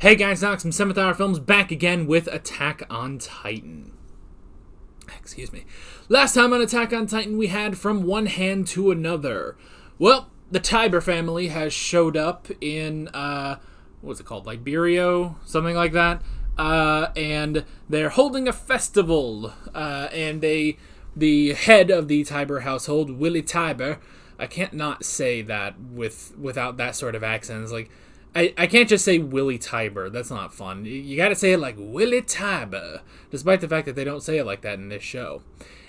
Hey guys, Alex from 7th Hour Films back again with Attack on Titan. Excuse me. Last time on Attack on Titan we had From One Hand to Another. Well, the Tiber family has showed up in, what was it called, Liberio? Something like that. And they're holding a festival, and the head of the Tiber household, Willie Tiber, I can't not say that without that sort of accent. It's like, I can't just say Willie Tiber. That's not fun. You gotta say it like Willie Tiber, despite the fact that they don't say it like that in this show.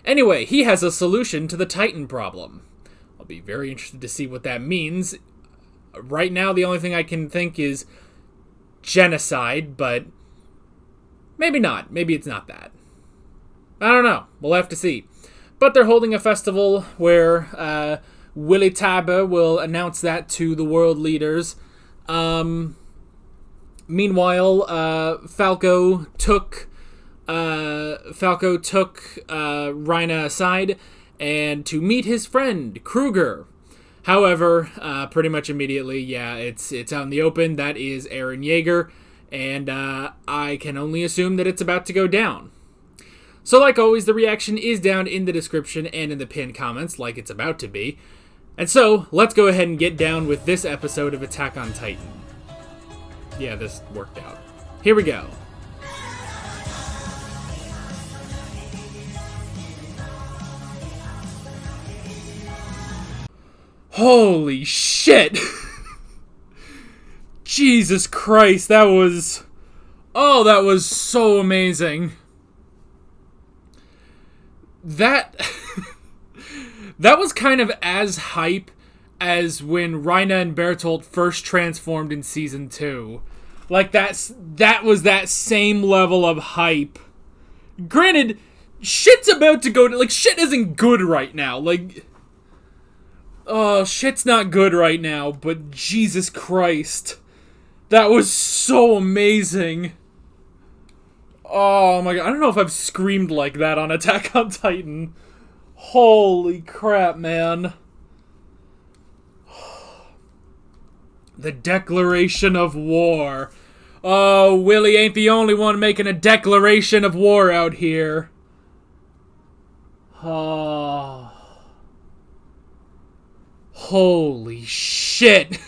Anyway, he has a solution to the Titan problem. I'll be very interested to see what that means. Right now, the only thing I can think is genocide, but maybe not. Maybe it's not that. I don't know. We'll have to see. But they're holding a festival where Willie Tiber will announce that to the world leaders. Meanwhile, Falco took Reina aside and to meet his friend Kruger. However, pretty much immediately, it's out in the open. That is Eren Yeager, and I can only assume that it's about to go down. So, like always, the reaction is down in the description and in the pinned comments, like it's about to be. And so, let's go ahead and get down with this episode of Attack on Titan. Yeah, this worked out. Here we go. Holy shit! Jesus Christ, that was so amazing. That was kind of as hype as when Reina and Bertolt first transformed in Season 2. Like, that was that same level of hype. Granted, shit's about to go... Like, shit isn't good right now. Like... Oh, shit's not good right now, but Jesus Christ. That was so amazing. Oh my god, I don't know if I've screamed like that on Attack on Titan. Holy crap, man. The declaration of war. Oh, Willie ain't the only one making a declaration of war out here. Oh. Holy shit.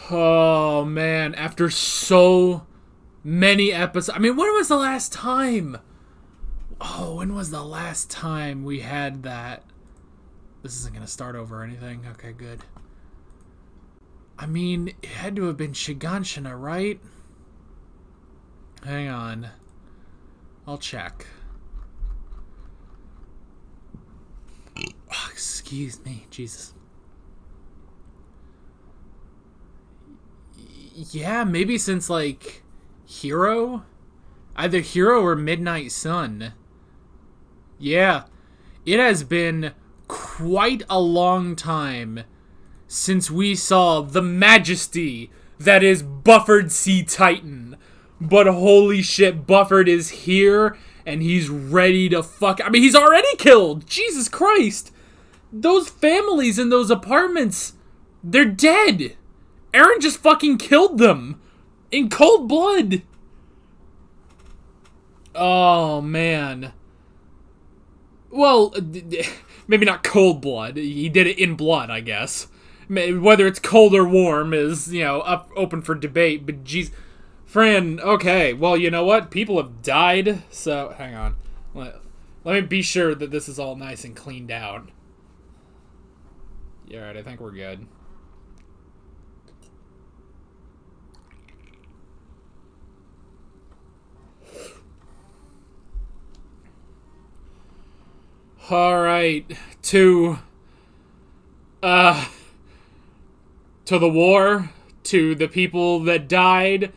Oh, man. After so many episodes. I mean, when was the last time? Oh, when was the last time we had that? This isn't going to start over or anything. Okay, good. I mean, it had to have been Shiganshina, right? Hang on. I'll check. Oh, excuse me. Jesus. Yeah, maybe since, like, Hero? Either Hero or Midnight Sun. Yeah. It has been quite a long time since we saw the majesty that is Buffered Sea Titan. But holy shit, Buffered is here, and he's ready to fuck... I mean, he's already killed! Jesus Christ! Those families in those apartments, they're dead! Eren just fucking killed them! In cold blood! Oh, man. Well, maybe not cold blood. He did it in blood, I guess. Whether it's cold or warm is, open for debate. But jeez, Fran, okay. Well, you know what? People have died. So, hang on. Let me be sure that this is all nice and cleaned out. Yeah, alright, I think we're good. Alright, to the war, to the people that died,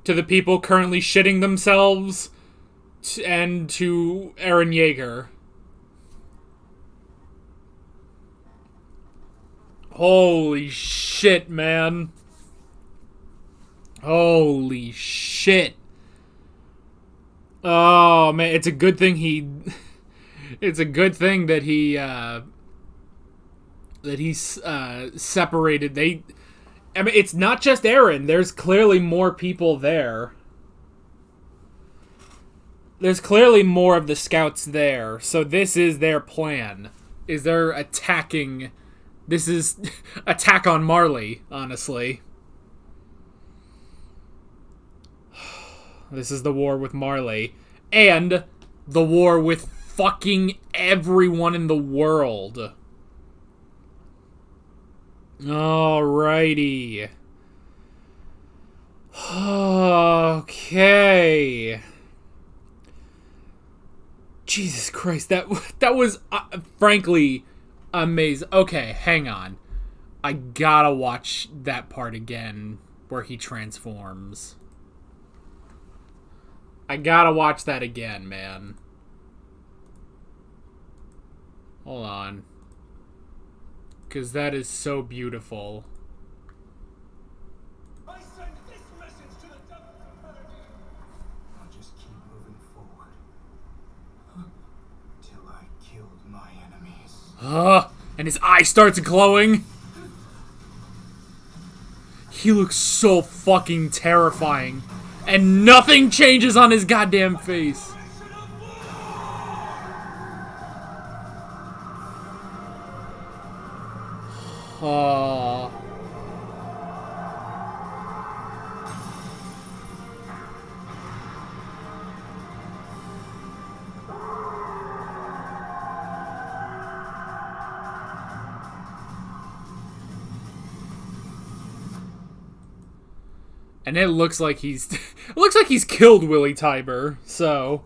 to the people currently shitting themselves, and to Eren Yeager. Holy shit, man. Holy shit. Oh, man, it's a good thing he... It's a good thing that he that he's separated. I mean, it's not just Eren. There's clearly more people there. There's clearly more of the scouts there. So this is their plan. Is they're attacking... This is attack on Marley, honestly. This is the war with Marley. And the war with fucking everyone in the world. Alrighty. Okay. Jesus Christ, that was frankly amazing. Okay, hang on. I gotta watch that part again where he transforms. I gotta watch that again, man. Hold on. Because that is so beautiful. I send this message to the devils of Paradis. I'll just keep moving forward. Till I killed my enemies. And his eye starts glowing. He looks so fucking terrifying. And nothing changes on his goddamn face. Oh. And it looks like he's killed Willy Tybur, so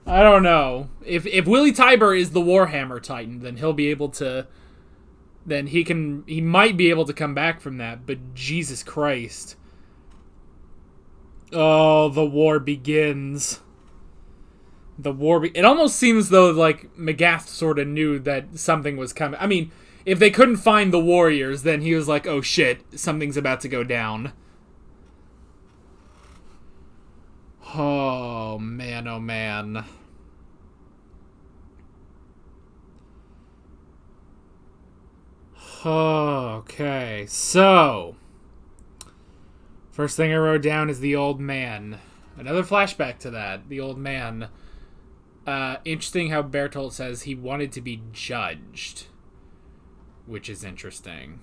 I don't know. If Willy Tybur is the Warhammer Titan, then he'll be able to he might be able to come back from that, but Jesus Christ. Oh, the war begins. It almost seems though like Magath sort of knew that something was coming. I mean, if they couldn't find the warriors, then he was like, "Oh shit, something's about to go down." Oh man, oh man. Okay, so first thing I wrote down is the old man. Another flashback to that. The old man. Interesting how Bertolt says he wanted to be judged, which is interesting.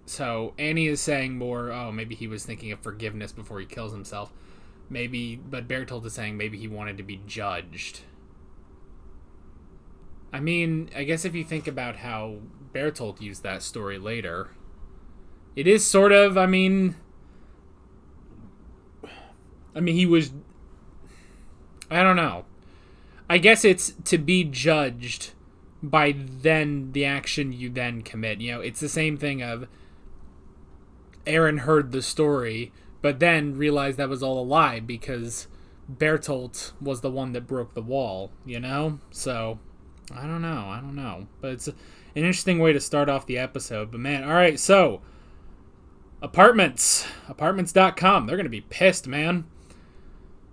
So Annie is saying more, oh, maybe he was thinking of forgiveness before he kills himself. Maybe, but Bertolt is saying maybe he wanted to be judged. I mean, I guess if you think about how Bertolt used that story later, it is sort of, I mean, he was, I don't know. I guess it's to be judged by then the action you then commit. You know, it's the same thing of Eren heard the story, but then realized that was all a lie because Bertolt was the one that broke the wall, you know? So, I don't know. But it's an interesting way to start off the episode. But man, alright, so, Apartments.com. They're going to be pissed, man.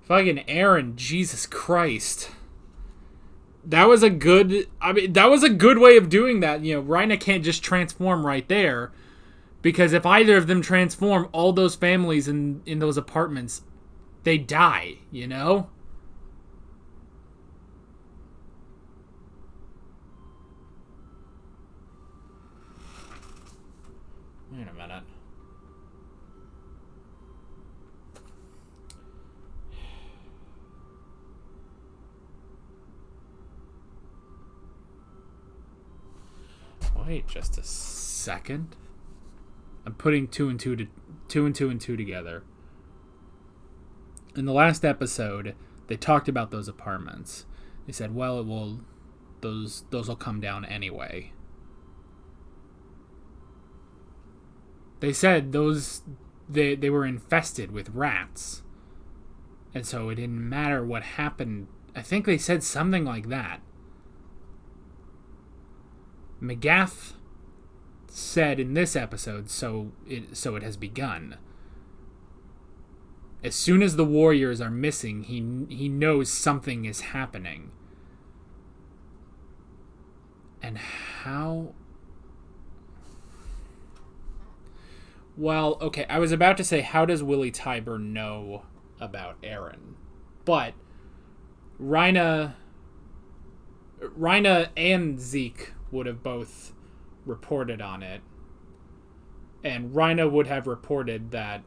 Fucking Eren, Jesus Christ. That was a good way of doing that. You know, Reiner can't just transform right there. Because if either of them transform, all those families in those apartments, they die, you know? Wait a minute. Wait just a second. I'm putting two and two together. In the last episode, they talked about those apartments. They said, well, those will come down anyway. They said they were infested with rats. And so it didn't matter what happened. I think they said something like that. Magath said in this episode, so it has begun. As soon as the warriors are missing, he knows something is happening. And how... Well, okay, I was about to say, how does Willie Tybur know about Eren? But Rhaina and Zeke would have both reported on it. And Rhaina would have reported that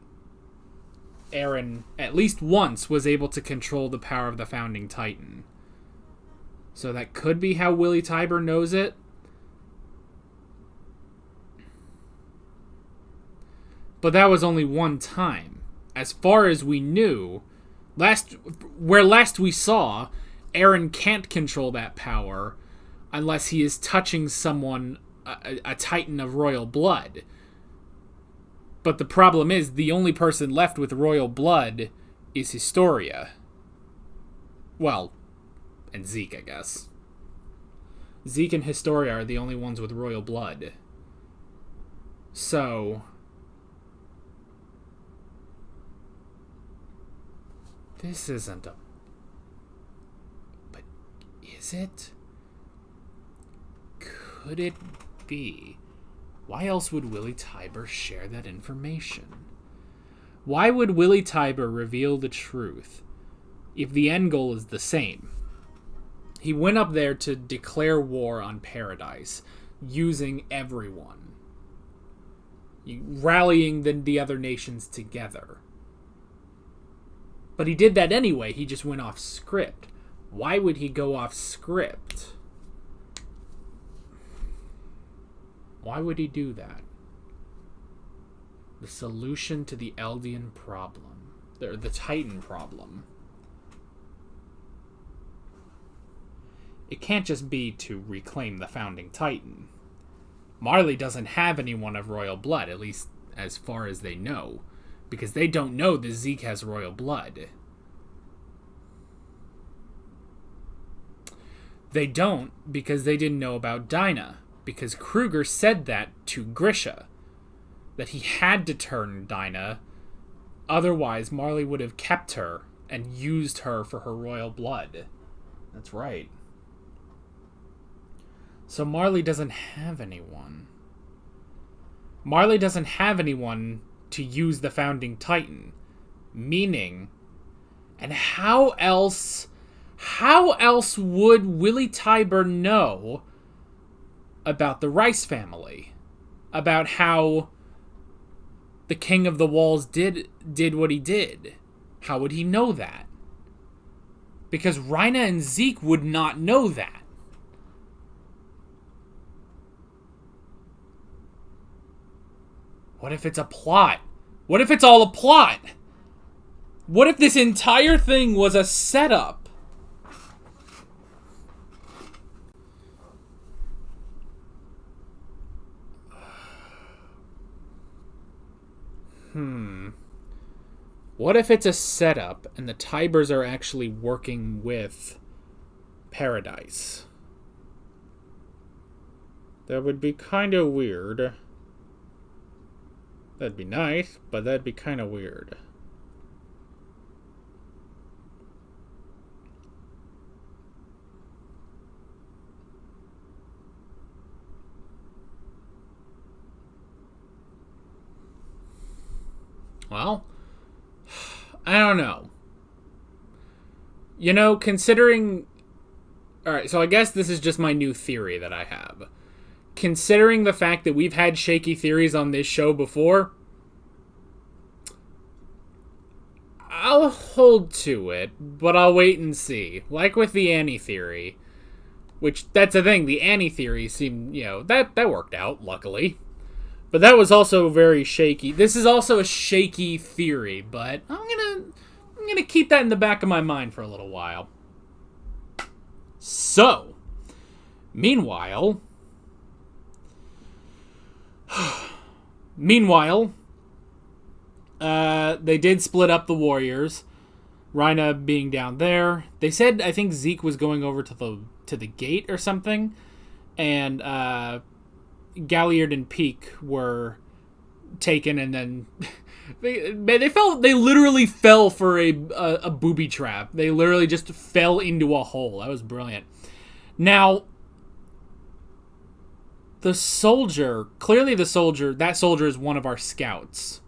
Eren, at least once, was able to control the power of the Founding Titan. So that could be how Willie Tybur knows it. But that was only one time. As far as we knew, last we saw, Eren can't control that power unless he is touching someone, a Titan of royal blood. But the problem is, the only person left with royal blood is Historia. Well, and Zeke, I guess. Zeke and Historia are the only ones with royal blood. So... this isn't a... but is it? Could it be? Why else would Willie Tybur share that information? Why would Willie Tybur reveal the truth if the end goal is the same? He went up there to declare war on Paradise, using everyone. Rallying the other nations together. But he did that anyway, he just went off script. Why would he go off script? Why would he do that? The solution to the Eldian problem. The Titan problem. It can't just be to reclaim the Founding Titan. Marley doesn't have anyone of royal blood, at least as far as they know. Because they don't know that Zeke has royal blood. They don't because they didn't know about Dinah. Because Kruger said that to Grisha. That he had to turn Dinah. Otherwise, Marley would have kept her and used her for her royal blood. That's right. So Marley doesn't have anyone. Marley doesn't have anyone to use the Founding Titan. Meaning, and how else would Willie Tybur know about the Rice family? About how the King of the Walls did what he did? How would he know that? Because Rhaina and Zeke would not know that. What if it's a plot? What if it's all a plot? What if this entire thing was a setup? What if it's a setup and the Tyburs are actually working with Paradise? That would be kind of weird. That'd be nice, but that'd be kind of weird. Well, I don't know. You know, considering... Alright, so I guess this is just my new theory that I have. Considering the fact that we've had shaky theories on this show before, I'll hold to it, but I'll wait and see. Like with the Annie theory, which, that's the thing, the Annie theory seemed, that worked out, luckily. But that was also very shaky. This is also a shaky theory, but I'm gonna keep that in the back of my mind for a little while. So, meanwhile, they did split up the warriors. Rhaina being down there. They said, I think Zeke was going over to the gate or something, and Galliard and Peak were taken, and then they literally fell for a booby trap. They literally just fell into a hole. That was brilliant. Now, the soldier, clearly that soldier is one of our scouts.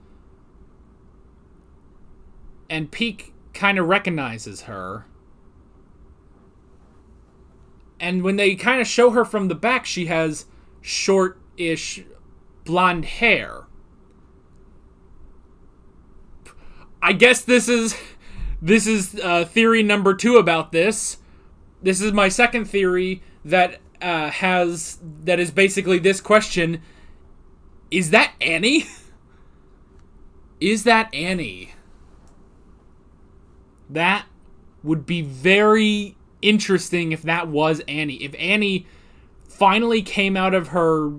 And Peek kind of recognizes her. And when they kind of show her from the back, she has short-ish blonde hair. I guess this is theory number 2 about this. This is my second theory that is basically this question: is that Annie? Is that Annie? That would be very interesting if that was Annie. If Annie finally came out of her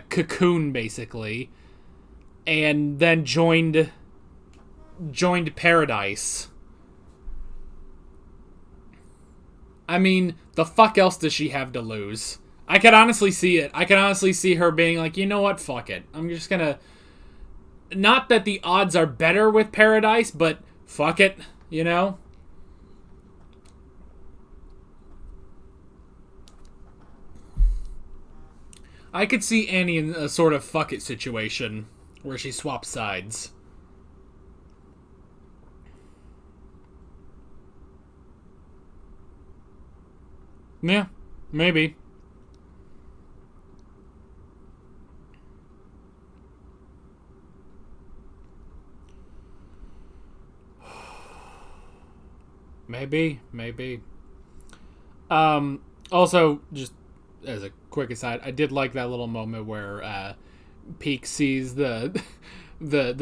cocoon, basically, and then joined Paradise. I mean, the fuck else does she have to lose? I could honestly see it. I could honestly see her being like, you know what, fuck it. I'm just gonna... Not that the odds are better with Paradise, but fuck it, you know? I could see Annie in a sort of fuck it situation where she swaps sides. Yeah, maybe. Maybe. Also, just as a quick aside, I did like that little moment where Peek sees the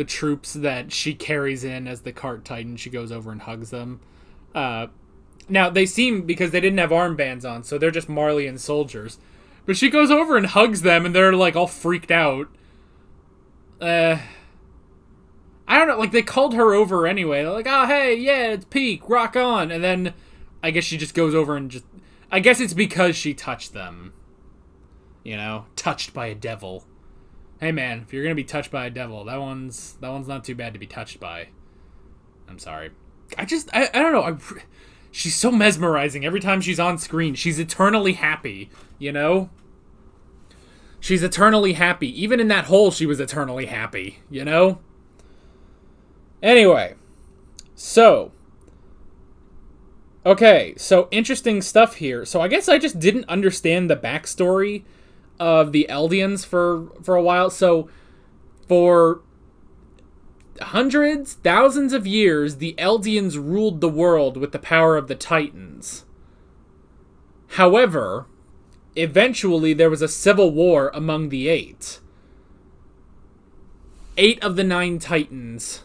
troops that she carries in as the cart titan. She goes over and hugs them. Now, they seem, because they didn't have armbands on, so they're just Marleyan soldiers. But she goes over and hugs them, and they're, like, all freaked out. I don't know, like, they called her over anyway. They're like, oh, hey, yeah, it's Peek, rock on. And then, I guess she just goes over and just... I guess it's because she touched them. You know? Touched by a devil. Hey, man, if you're gonna be touched by a devil, that one's not too bad to be touched by. I'm sorry. I don't know, she's so mesmerizing every time she's on screen. She's eternally happy, you know? She's eternally happy. Even in that hole, she was eternally happy, you know? Anyway. So. Okay, so interesting stuff here. So I guess I just didn't understand the backstory of the Eldians for a while. So, for hundreds, thousands of years, the Eldians ruled the world with the power of the Titans. However, eventually there was a civil war among the 8. 8 of the 9 Titans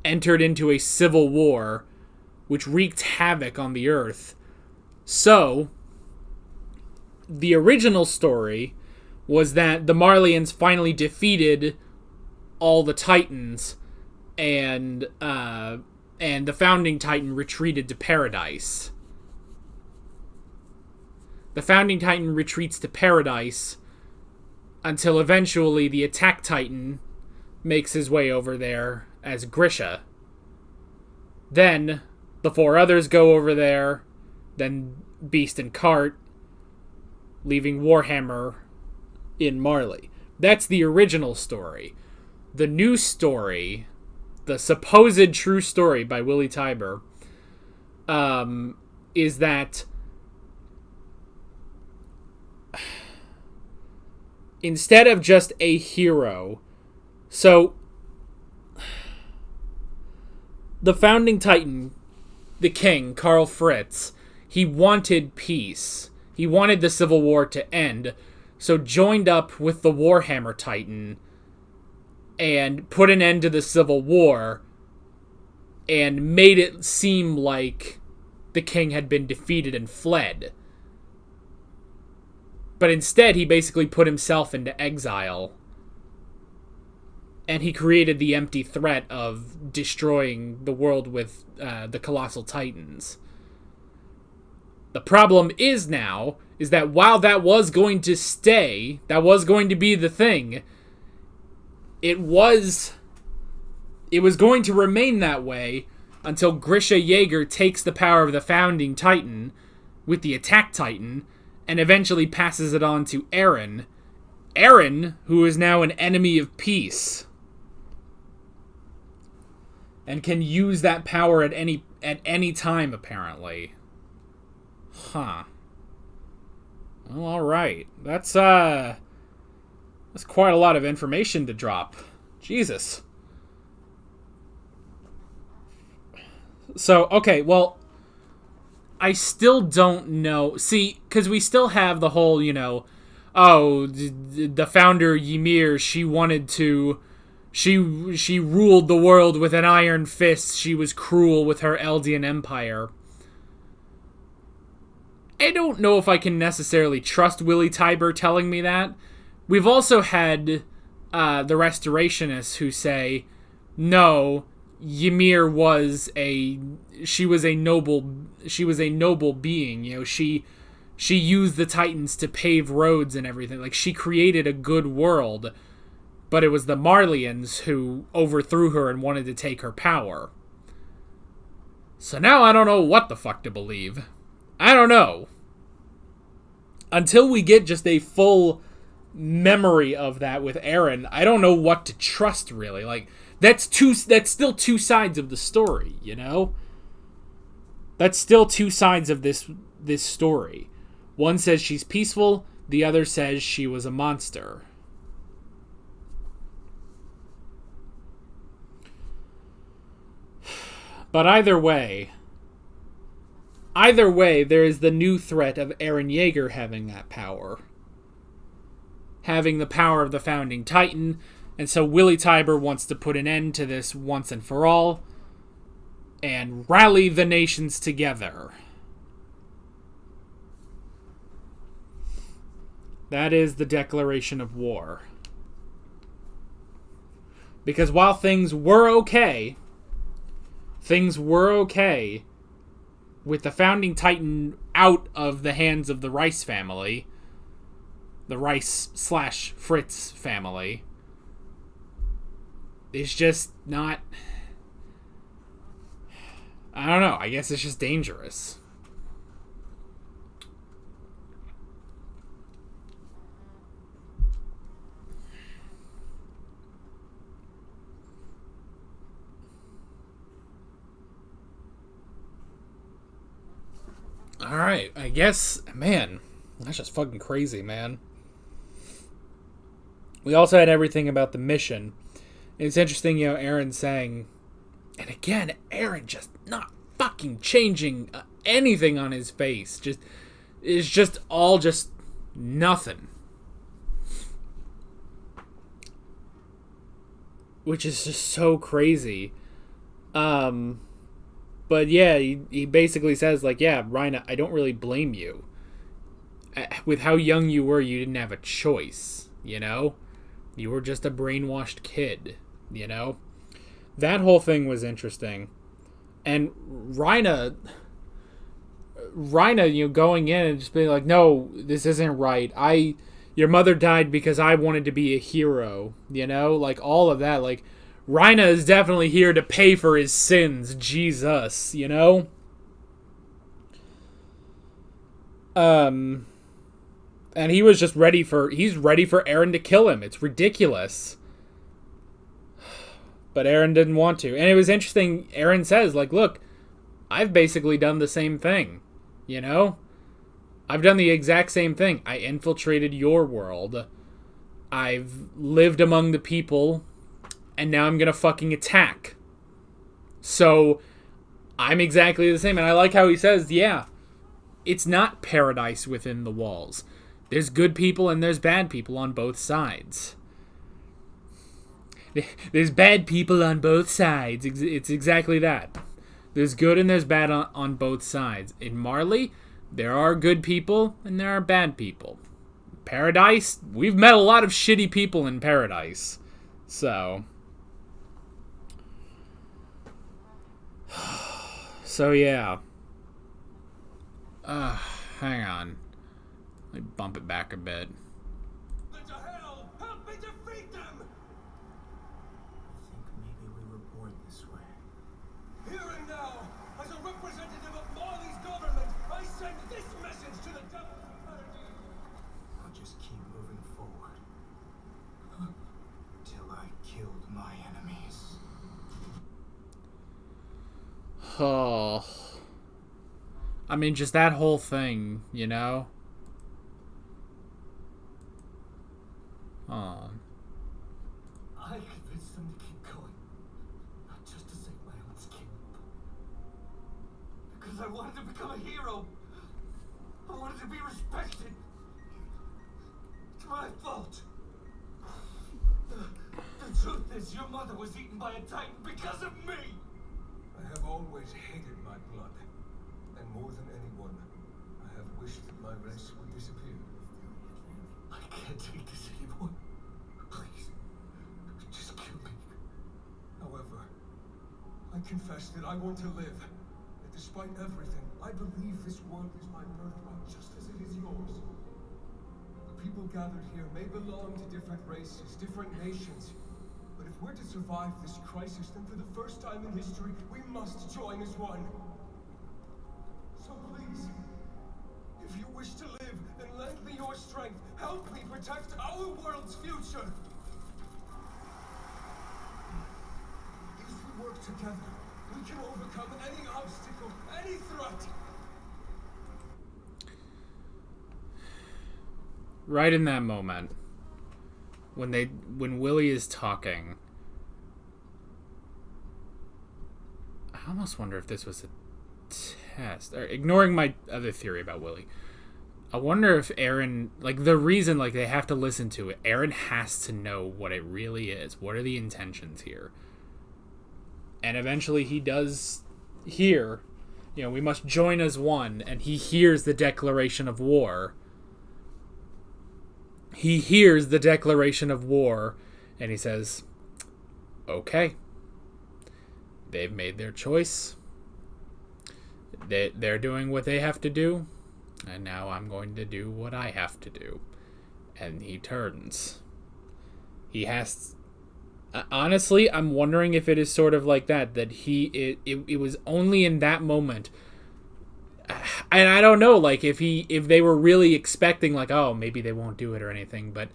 entered into a civil war, which wreaked havoc on the Earth. So, the original story was that the Marleyans finally defeated all the Titans, and the founding Titan retreated to Paradise. The founding Titan retreats to Paradise until eventually the attack Titan makes his way over there as Grisha. Then the 4 others go over there, then Beast and Cart, leaving Warhammer in Marley. That's the original story. The new story, the supposed true story by Willie Tybur, is that instead of just a hero, so the founding Titan, the king, Karl Fritz, he wanted peace. He wanted the Civil War to end, so joined up with the Warhammer Titan and put an end to the Civil War and made it seem like the king had been defeated and fled. But instead, he basically put himself into exile. And he created the empty threat of destroying the world with the Colossal Titans. The problem is that while that was going to stay, that was going to be the thing, it was going to remain that way until Grisha Yeager takes the power of the founding Titan with the attack Titan and eventually passes it on to Eren. Eren, who is now an enemy of peace, and can use that power at any time, apparently. Huh. Well, alright. That's quite a lot of information to drop. Jesus. So, okay, well, I still don't know. See, because we still have the whole, the founder Ymir, she wanted to... She ruled the world with an iron fist. She was cruel with her Eldian Empire. I don't know if I can necessarily trust Willy Tybur telling me that. We've also had the Restorationists who say, no, Ymir was a noble being. She used the Titans to pave roads and everything. Like, she created a good world. But it was the Marleyans who overthrew her and wanted to take her power. So now I don't know what the fuck to believe. I don't know. Until we get just a full memory of that with Eren, I don't know what to trust, really. Like, that's still two sides of the story, That's still two sides of this story. One says she's peaceful, the other says she was a monster. But either way, there is the new threat of Eren Yeager having that power. Having the power of the Founding Titan, and so Willy Tybur wants to put an end to this once and for all, and rally the nations together. That is the declaration of war. Because while things were okay with the Founding Titan out of the hands of the Rice family, the Rice/Fritz family. It's just not... I don't know. I guess it's just dangerous. Alright, I guess, man, that's just fucking crazy, man. We also had everything about the mission. It's interesting, Eren saying, and again, Eren just not fucking changing anything on his face. It's just all just nothing. Which is just so crazy. But yeah, he basically says, like, yeah, Reiner, I don't really blame you. With how young you were, you didn't have a choice, You were just a brainwashed kid, That whole thing was interesting. And Reiner, going in and just being like, no, this isn't right. Your mother died because I wanted to be a hero, Like, all of that, like... Reiner is definitely here to pay for his sins, Jesus, And he's ready for Eren to kill him. It's ridiculous. But Eren didn't want to. And it was interesting, Eren says, like, look, I've basically done the same thing, I've done the exact same thing. I infiltrated your world. I've lived among the people... and now I'm going to fucking attack. So, I'm exactly the same. And I like how he says, yeah, it's not paradise within the walls. There's good people and there's bad people on both sides. There's bad people on both sides. It's exactly that. There's good and there's bad on both sides. In Marley, there are good people and there are bad people. Paradise, we've met a lot of shitty people in Paradise. So... So, yeah. Hang on. Let me bump it back a bit. What the hell? Help me defeat them! I think maybe we were born this way. Here and now, as a representative of Marley's government, I send this message to the devils of Paradise. Oh. I mean, just that whole thing, you know? Oh. I convinced them to keep going, not just to save my own skin, because I wanted to become a hero. I wanted to be respected. It's my fault. The truth is, your mother was eaten by a titan because of me. I have always hated my blood, and more than anyone, I have wished that my race would disappear. I can't take this anymore. Please, just kill me. However, I confess that I want to live. That despite everything, I believe this world is my birthright, just as it is yours. The people gathered here may belong to different races, different nations. But if we're to survive this crisis, then for the first time in history, we must join as one. So please, if you wish to live, then lend me your strength. Help me protect our world's future. If we work together, we can overcome any obstacle, any threat. Right in that moment, when Willie is talking, I almost wonder if this was a test. Or, ignoring my other theory about Willie, I wonder if Eren, like, the reason, like, they have to listen to it, Eren has to know what it really is. What are the intentions here? And eventually he does hear, you know, we must join as one, and he hears the declaration of war. He hears the declaration of war, and he says, okay, they've made their choice. They're doing what they have to do, and now I'm going to do what I have to do. And he turns. He has... honestly, I'm wondering if it is sort of like that it was only in that moment. And I don't know, like, if they were really expecting, like, oh, maybe they won't do it or anything, but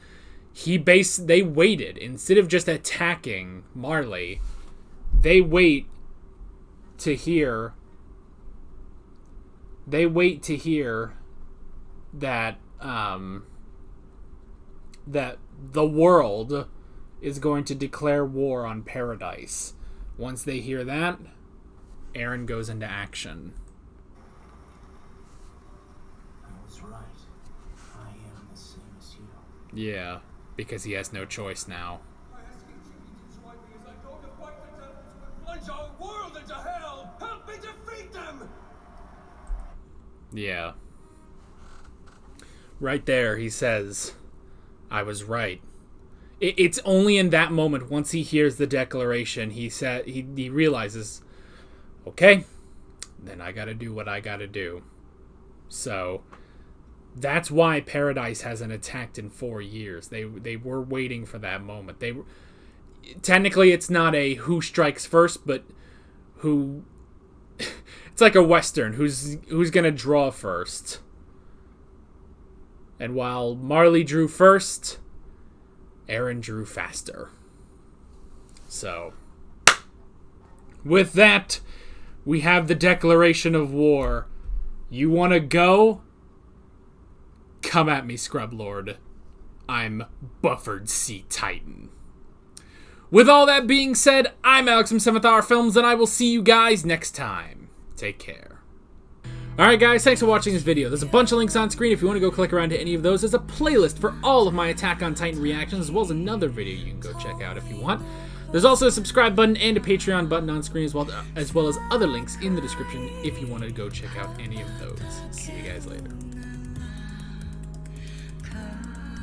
they waited. Instead of just attacking Marley, they wait to hear that that the world is going to declare war on Paradise. Once they hear that, Eren goes into action. Yeah, because he has no choice now. I ask each of you to join me as I go to fight the devils who plunge our world into hell. Help me defeat them. Yeah. Right there, he says, I was right. It's only in that moment, once he hears the declaration, he realizes, okay, then I gotta do what I gotta do. So... that's why Paradise hasn't attacked in 4 years. They were waiting for that moment. Technically, it's not a who strikes first, but who... it's like a Western. Who's gonna draw first? And while Marley drew first, Eren drew faster. So, with that, we have the declaration of war. You want to go? Come at me, Scrub Lord. I'm Buffered Sea Titan. With all that being said, I'm Alex from 7th Hour Films, and I will see you guys next time. Take care. Alright guys, thanks for watching this video. There's a bunch of links on screen if you want to go click around to any of those. There's a playlist for all of my Attack on Titan reactions, as well as another video you can go check out if you want. There's also a subscribe button and a Patreon button on screen, as well as other links in the description if you want to go check out any of those. See you guys later.